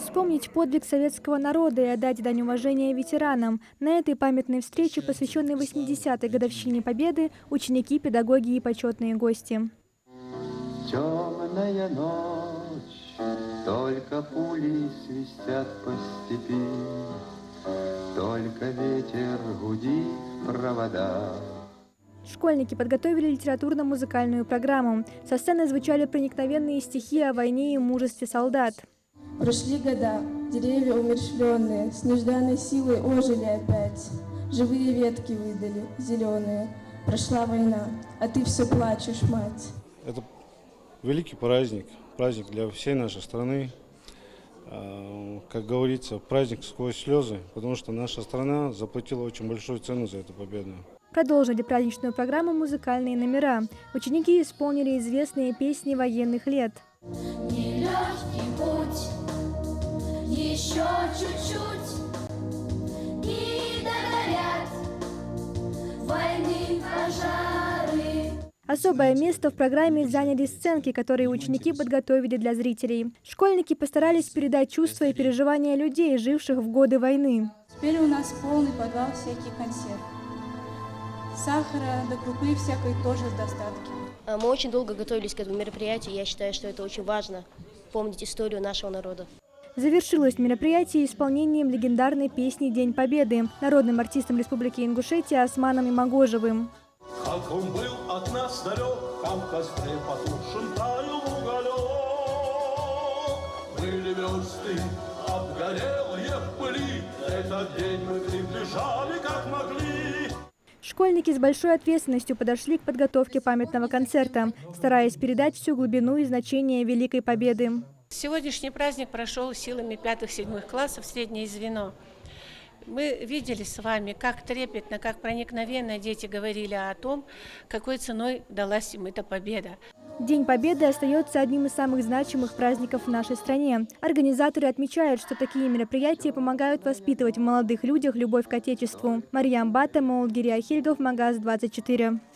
Вспомнить подвиг советского народа и отдать дань уважения ветеранам. На этой памятной встрече, посвященной 80-й годовщине Победы, ученики, педагоги и почетные гости. Темная ночь, только пули свистят по степи, только ветер гудит в провода. Школьники подготовили литературно-музыкальную программу. Со сцены звучали проникновенные стихи о войне и мужестве солдат. Прошли года, деревья умерщвленные, с нежданной силой ожили опять. Живые ветки выдали, зеленые. Прошла война, а ты все плачешь, мать. Это великий праздник, праздник для всей нашей страны. Как говорится, праздник сквозь слезы, потому что наша страна заплатила очень большую цену за эту победу. Продолжили праздничную программу музыкальные номера. Ученики исполнили известные песни военных лет. Нелегкий путь, еще чуть-чуть, и догорят войны пожары. Особое место в программе заняли сценки, которые ученики подготовили для зрителей. Школьники постарались передать чувства и переживания людей, живших в годы войны. Теперь у нас полный подвал всяких консерв. Сахара, до крупы всякой тоже с достатки. Мы очень долго готовились к этому мероприятию, и я считаю, что это очень важно, помнить историю нашего народа. Завершилось мероприятие исполнением легендарной песни «День Победы» народным артистом Республики Ингушетия Османом Имагожевым. Как он был от нас далек, там в костре потушен таял уголек. Были версты, обгорелые в пыли, этот день мы приближали как могли. Школьники с большой ответственностью подошли к подготовке памятного концерта, стараясь передать всю глубину и значение Великой Победы. Сегодняшний праздник прошел силами 5-7 классов среднее звено. Мы видели с вами, как трепетно, как проникновенно дети говорили о том, какой ценой далась им эта победа. День Победы остается одним из самых значимых праздников в нашей стране. Организаторы отмечают, что такие мероприятия помогают воспитывать в молодых людях любовь к Отечеству. Марьям Бата, Молдгири Ахильгов, Магаз 24.